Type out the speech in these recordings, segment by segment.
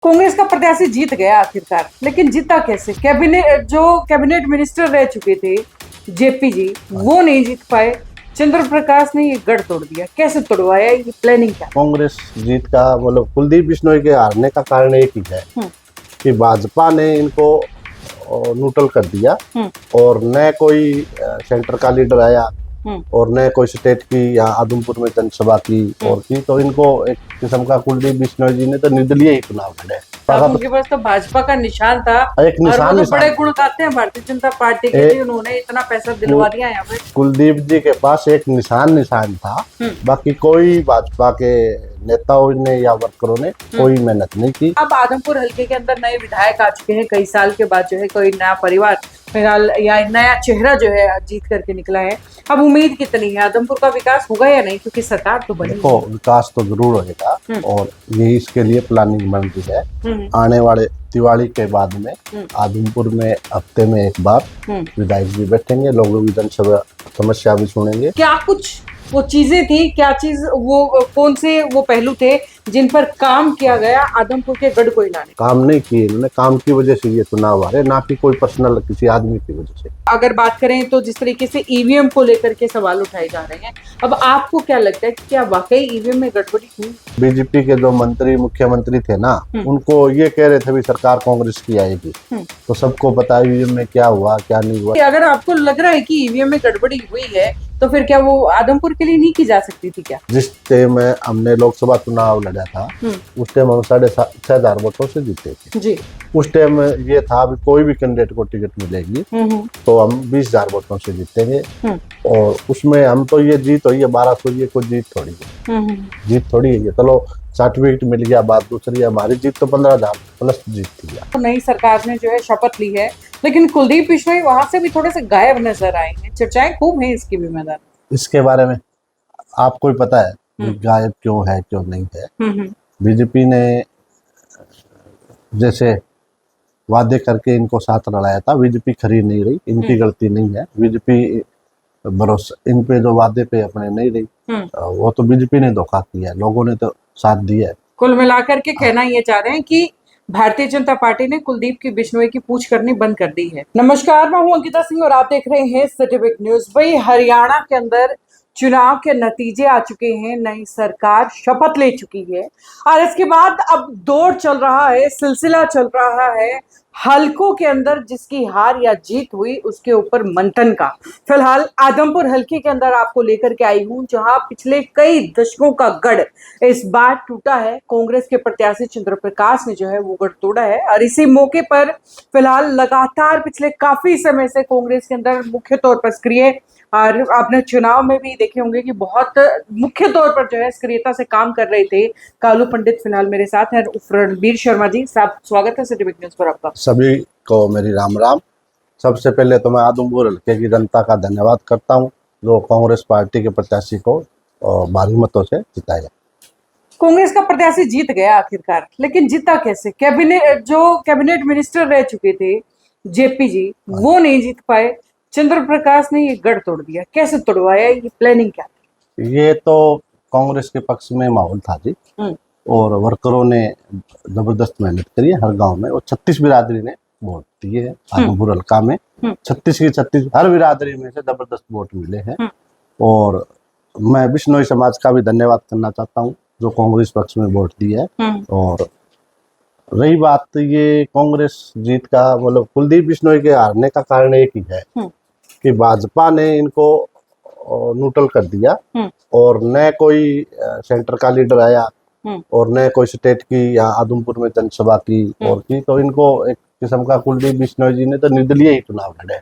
कांग्रेस का प्रत्याशी जीत गया आखिरकार, लेकिन जीता कैसे? कैबिनेट मिनिस्टर रह चुके थे जेपी जी, वो नहीं जीत पाए। चंद्र प्रकाश ने ये गढ़ तोड़ दिया। कैसे तोड़वाया? ये प्लानिंग क्या? कांग्रेस जीत का मतलब कुलदीप बिश्नोई के हारने का कारण एक ही है कि भाजपा ने इनको न्यूट्रल कर दिया और न कोई सेंटर का लीडर आया और न कोई स्टेट की या आदमपुर में जनसभा की और की, तो इनको एक किस्म का कुलदीप बिश्नोई जी ने तो निर्दलीय ही चुनाव लड़े। उनके पास तो भाजपा का निशान था, एक निशान, और वो तो बड़े गुण गाते हैं भारतीय जनता पार्टी के लिए, उन्होंने इतना पैसा दिलवा दिया यहाँ पे। कुलदीप जी के पास एक निशान था, बाकी कोई भाजपा के नेताओं ने या वर्करों ने कोई मेहनत नहीं की। अब आदमपुर हल्के के अंदर नए विधायक आ चुके हैं, कई साल के बाद जो है कोई नया परिवार फिलहाल या नया चेहरा जो है जीत करके निकला है। अब उम्मीद कितनी है, आदमपुर का विकास होगा या नहीं? क्योंकि सरकार तो बनी है। विकास तो जरूर होगा और यही इसके लिए प्लानिंग बन रही है। आने वाले दिवाली के बाद में आदमपुर में हफ्ते में एक बार विधायक भी बैठेंगे, लोगों की जनसभा समस्या भी सुनेंगे। क्या कुछ वो चीजें थी, क्या चीज वो कौन से वो पहलू थे जिन पर काम किया गया आदमपुर के गढ़ को हिलाने? काम नहीं किए इन्होंने, काम की वजह से ये चुनाव आ रहे, ना कि कोई पर्सनल किसी आदमी की वजह से। अगर बात करें तो जिस तरीके से ईवीएम को लेकर के सवाल उठाए जा रहे हैं, अब आपको क्या लगता है कि क्या वाकई ईवीएम में गड़बड़ी हुई? बीजेपी के जो मंत्री मुख्यमंत्री थे ना, उनको ये कह रहे थे भी सरकार कांग्रेस की आएगी, तो सबको पता ईवीएम में क्या हुआ क्या नहीं हुआ। अगर आपको लग रहा है कि ईवीएम में गड़बड़ी हुई है, तो फिर क्या वो आदमपुर के लिए नहीं की जा सकती थी क्या? जिस टाइम में हमने लोकसभा चुनाव लड़ा था उस टाइम हम 6,500 वोटों से जीते थे जी। उस टाइम ये था भी कोई भी कैंडिडेट को टिकट मिलेगी तो हम 20,000 वोटों से जीतेंगे, और उसमें हम तो ये जीत हुई है 1200, ये कोई जीत थोड़ी है, जीत थोड़ी है। चलो सर्टिफिकेट मिल गया, बात दूसरी है, हमारी जीत तो 15,000 प्लस जीत थी। तो नई सरकार ने जो है शपथ ली है, लेकिन कुलदीप बिश्नोई वहां से भी थोड़े से गायब नजर आए हैं। चर्चाएं खूब हैं इसकी भी मैदान। इसके बारे में आपको ही पता है गायब क्यों है क्यों नहीं है। बीजेपी ने जैसे वादे करके इनको साथ लड़ाया था, बीजेपी खरी नहीं रही, इनकी गलती नहीं है। बीजेपी भरोसा इन पे जो वादे पे अपने नहीं रही, वो तो बीजेपी ने धोखा किया है, लोगों ने तो साथ दिया है। कुल मिलाकर के कहना ये चाह रहे हैं कि भारतीय जनता पार्टी ने कुलदीप की बिश्नोई की पूछ करनी बंद कर दी है। नमस्कार, मैं हूं अंकिता सिंह और आप देख रहे हैं सिटी बिग न्यूज। भाई, हरियाणा के अंदर चुनाव के नतीजे आ चुके हैं, नई सरकार शपथ ले चुकी है और इसके बाद अब दौर चल रहा है, सिलसिला चल रहा है हलकों के अंदर जिसकी हार या जीत हुई उसके ऊपर मंथन का। फिलहाल आदमपुर हलके के अंदर आपको लेकर के आई हूं, जहां पिछले कई दशकों का गढ़ इस बार टूटा है। कांग्रेस के प्रत्याशी चंद्र प्रकाश ने जो है वो गढ़ तोड़ा है और इसी मौके पर फिलहाल लगातार पिछले काफी समय से कांग्रेस के अंदर मुख्य तौर पर सक्रिय, और आपने चुनाव में भी देखे होंगे कि बहुत मुख्य तौर पर जो है सक्रियता से काम कर रहे थे कालू पंडित। फिलहाल मेरे साथ है रणबीर शर्मा जी। साहब, स्वागत है सिटी बिग न्यूज पर आपका। सभी को मेरी राम राम। सबसे पहले तो मैं आदमपुर हल्के की जनता का धन्यवाद करता हूं जो कांग्रेस पार्टी के प्रत्याशी को भारी मतों से जिताया। कांग्रेस का प्रत्याशी जीत गया आखिरकार, लेकिन जीता कैसे? कैबिनेट मिनिस्टर रह चुके थे जेपी जी, वो नहीं जीत पाए। चंद्र प्रकाश ने ये गढ़ तोड़ दिया। कैसे तोड़वाया? ये प्लानिंग क्या थी? ये तो कांग्रेस के पक्ष में माहौल था जी, और वर्करों ने जबरदस्त मेहनत करी है हर गांव में, और 36 बिरादरी ने वोट दिए है आदमपुर हल्का में। 36 की 36 हर बिरादरी में से जबरदस्त वोट मिले हैं। और मैं बिश्नोई समाज का भी धन्यवाद करना चाहता हूँ जो कांग्रेस पक्ष में वोट दिया है। और रही बात ये कांग्रेस जीत का, मतलब कुलदीप बिश्नोई के हारने का कारण एक ही है कि भाजपा ने इनको न्यूट्रल कर दिया और न कोई सेंटर का लीडर आया और न कोई स्टेट की या आदमपुर में जनसभा की और की, तो इनको एक किस्म का कुलदीप बिश्नोई जी ने तो निर्दलीय ही चुनाव लड़े।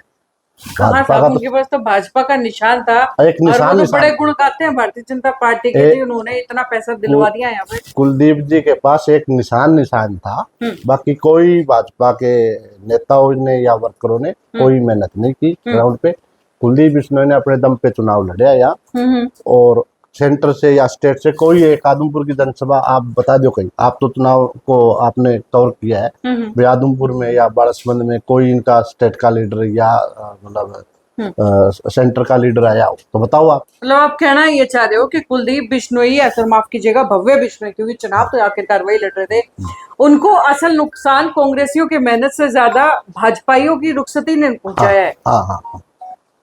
भाजपा का उनके पास तो भाजपा का निशान था, एक निशान, और वो तो बड़े गुण गाते हैं भारतीय जनता पार्टी के लिए, उन्होंने इतना पैसा दिलवा दिया यहाँ पे। कुलदीप जी के पास एक निशान था, बाकी कोई भाजपा के नेताओं ने या वर्करों ने कोई मेहनत नहीं की ग्राउंड पे। कुलदीप बिश्नोई ने अपने दम पे चुनाव लड़ा यहाँ, और सेंटर से या स्टेट से कोई एक आदमपुर की जनसभा आप बता दो कहीं। आप तो चुनाव को आपने कवर किया है, आदमपुर में या बाड़समंद में कोई इनका स्टेट का लीडर या मतलब सेंटर का लीडर आया हो तो बताओ आप। मतलब आप कहना ये चाह रहे हो कि कुलदीप बिश्नोई, या फिर माफ कीजिएगा भव्य बिश्नोई, क्योंकि चुनाव तो आखिरकार वही लड़ रहे थे, उनको असल नुकसान कांग्रेसियों की मेहनत से ज्यादा भाजपाइयों की रुखसती ने हाँ पहुंचाया है। हाँ हाँ।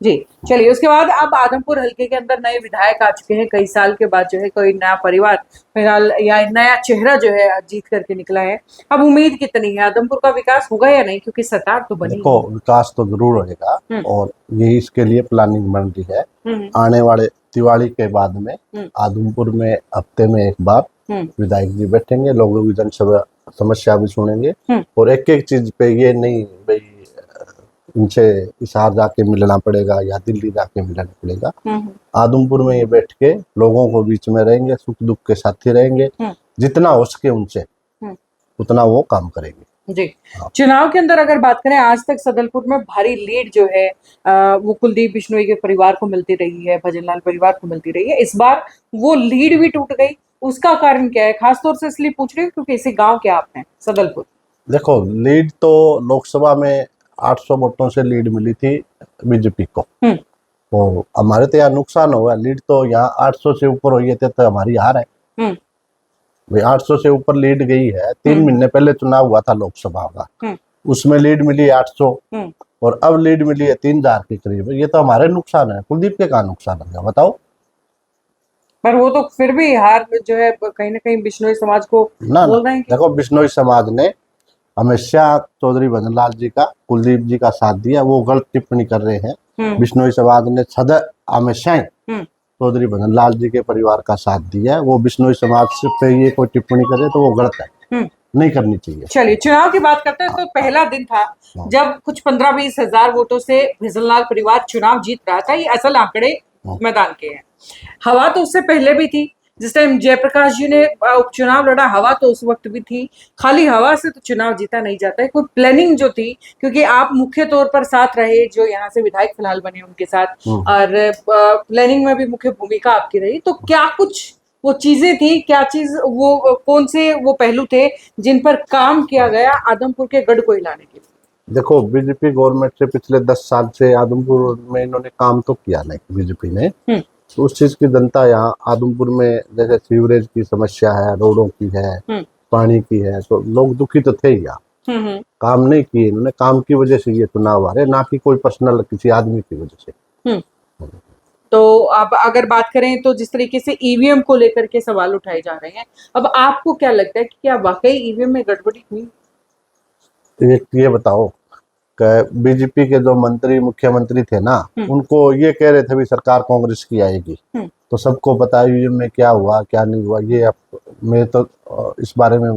जी चलिए, उसके बाद अब आदमपुर हल्के के अंदर नए विधायक आ चुके हैं। कई साल के बाद जो है कोई नया परिवार फिलहाल, या नया चेहरा जो है जीत करके निकला है। अब उम्मीद कितनी है, आदमपुर का विकास होगा या नहीं, क्योंकि सरकार तो बनी देखो विकास तो जरूर होगा और यही इसके लिए प्लानिंग बन रही है। है। आने वाले दिवाली के बाद में आदमपुर में हफ्ते में एक बार विधायक जी बैठेंगे, लोगों की जनसभा समस्या भी सुनेंगे और एक एक चीज पे ये नहीं भाई उनसे हिसार जाके मिलना पड़ेगा या दिल्ली जाके मिलना पड़ेगा। आदमपुर में ये बैठ के लोगों को बीच में रहेंगे, सुख दुख के साथी रहेंगे, जितना हो सके उनसे उतना वो काम करेंगे। जी चुनाव के अंदर अगर बात करें, आज तक सदलपुर में भारी लीड जो है वो कुलदीप बिश्नोई के परिवार को मिलती रही है, भजनलाल परिवार को मिलती रही है। इस बार वो लीड भी टूट गई, उसका कारण क्या है? खासतौर से इसलिए पूछ रही हूँ क्योंकि इसी गांव के आप हैं, सदलपुर। देखो लीड तो लोकसभा में 800 वोटों से लीड मिली थी बीजेपी को, तो हमारे तो यहाँ नुकसान हुआ। लीड तो यहाँ 800 से ऊपर हुई थे तो हमारी हार है भाई। 800 से ऊपर लीड गई है। 3 महीने पहले चुनाव हुआ था लोकसभा का, उसमें लीड मिली 800 और अब लीड मिली है 3000 के करीब। ये तो हमारे नुकसान है, कुलदीप के कहाँ नुकसान है बताओ। पर वो तो फिर भी हार जो है कहीं ना कहीं बिश्नोई समाज को बोल रहे हैं। देखो बिश्नोई समाज ने हमेशा चौधरी भजनलाल जी का, कुलदीप जी का साथ दिया। वो गलत टिप्पणी कर रहे हैं। बिश्नोई समाज ने सदा हमेशा चौधरी भजनलाल जी के परिवार का साथ दिया है। वो बिश्नोई समाज पे ये कोई टिप्पणी करे तो वो गलत है, नहीं करनी चाहिए। चलिए चुनाव की बात करते हैं। तो पहला दिन था जब कुछ 15-20 हजार वोटों से भजनलाल परिवार चुनाव जीत रहा था। ये असल आंकड़े मैदान के हैं। हवा तो उससे पहले भी थी, जिस टाइम जयप्रकाश जी ने उपचुनाव लड़ा, हवा तो उस वक्त भी थी। खाली हवा से तो चुनाव जीता नहीं जाता है, कोई प्लानिंग जो थी, क्योंकि आप मुख्य तौर पर साथ रहे, जो यहाँ से विधायक फिलहाल बने उनके साथ, और प्लानिंग में भी मुख्य भूमिका आपकी रही। तो क्या कुछ वो चीजें थी, क्या चीज वो कौन से वो पहलू थे जिन पर काम किया गया आदमपुर के गढ़ को हिलाने के लिए? देखो बीजेपी गवर्नमेंट से पिछले 10 साल से आदमपुर में इन्होंने काम तो किया नहीं बीजेपी ने। तो उस चीज की जनता यहाँ आदमपुर में, जैसे सीवरेज की समस्या है, रोडों की है, पानी की है, तो लोग दुखी तो थे ही यहाँ। काम नहीं किए इन्होंने, काम की वजह से ये चुनाव आ रहे, ना कि कोई पर्सनल किसी आदमी की वजह से। तो अब अगर बात करें तो जिस तरीके से ईवीएम को लेकर के सवाल उठाए जा रहे हैं, अब आपको क्या लगता है कि क्या वाकई ईवीएम में गड़बड़ी हुई? ये बताओ, बीजेपी के जो मंत्री मुख्यमंत्री थे ना, उनको ये कह रहे थे भी सरकार कांग्रेस की आएगी, तो सबको पता है में क्या हुआ क्या नहीं हुआ। ये अब मैं तो इस बारे में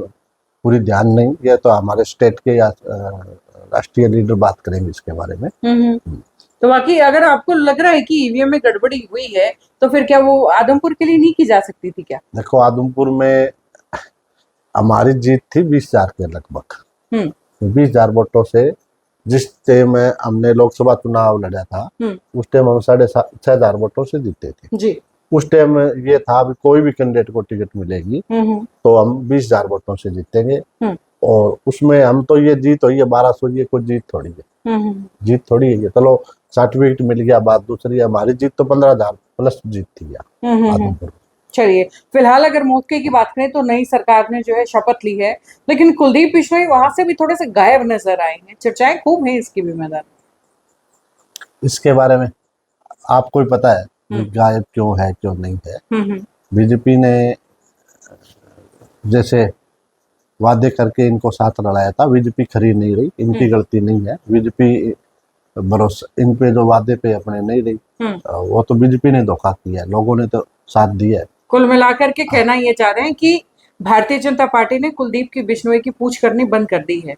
पूरी ध्यान नहीं, ये तो हमारे स्टेट के या राष्ट्रीय लीडर बात करेंगे इसके बारे में। तो बाकी अगर आपको लग रहा है कि ईवीएम में गड़बड़ी हुई है, तो फिर क्या वो आदमपुर के लिए नहीं की जा सकती थी क्या? देखो आदमपुर में हमारी जीत थी 20,000 के लगभग। 20,000 वोटों से जिस टाइम हमने लोकसभा चुनाव लड़ा था, उस टाइम हम 6,500 वोटों से जीते थे जी। उस टाइम ये था भी कोई भी कैंडिडेट को टिकट मिलेगी तो हम 20,000 वोटों से जीतेंगे। और उसमें हम तो ये जीत हुई है 1200, ये कोई जीत थोड़ी है, जीत थोड़ी है ये। चलो सर्टिफिकेट मिल गया, बात दूसरी है। हमारी जीत तो 15,000 प्लस जीत थी आदमपुर। चलिए फिलहाल अगर मौके की बात करें तो नई सरकार ने जो है शपथ ली है, लेकिन कुलदीप बिश्नोई वहां से भी थोड़े से गायब नजर आए हैं। चर्चाएं खूब हैं इसकी भी मैदान। इसके बारे में आपको ही पता है गायब क्यों है क्यों नहीं है। बीजेपी ने जैसे वादे करके इनको साथ लड़ाया था, बीजेपी खरी नहीं रही, इनकी गलती नहीं है। बीजेपी भरोसा इन पे जो वादे पे अपने नहीं रही, वो तो बीजेपी ने धोखा किया है, लोगों ने तो साथ दिया है। कुल मिलाकर के कहना ये चाह रहे हैं कि भारतीय जनता पार्टी ने कुलदीप की बिश्नोई की पूछ करनी बंद कर दी है?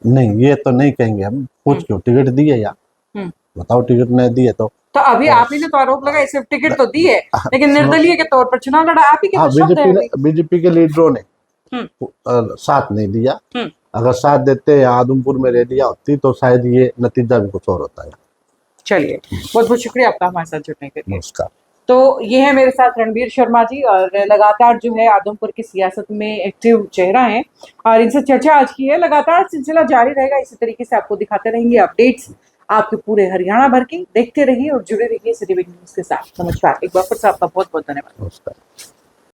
नहीं, ये तो नहीं कहेंगे हम। पूछ क्यों, टिकट दिए या बताओ, टिकट नहीं दिए तो अभी आप ही ने तो आरोप लगाया, सिर्फ टिकट तो दी है लेकिन निर्दलीय के तौर पर चुनाव लड़ा आप ही के। बीजेपी के लीडरों ने साथ नहीं दिया। अगर साथ देते या आदमपुर में रैलियां होती तो शायद ये नतीजा भी कुछ और होता है। चलिए बहुत बहुत शुक्रिया आपका हमारे साथ जुड़ने के लिए। नमस्कार। तो ये है मेरे साथ रणबीर शर्मा जी, और लगातार जो है आदमपुर की सियासत में एक्टिव चेहरा है, और इनसे चर्चा आज की है। लगातार सिलसिला जारी रहेगा, इसी तरीके से आपको दिखाते रहेंगे अपडेट्स। आपके पूरे हरियाणा भर की। देखते रहिए और जुड़े रहिए सिटी बिग न्यूज के साथ। नमस्कार, एक बार फिर से आपका बहुत बहुत धन्यवाद। नमस्कार।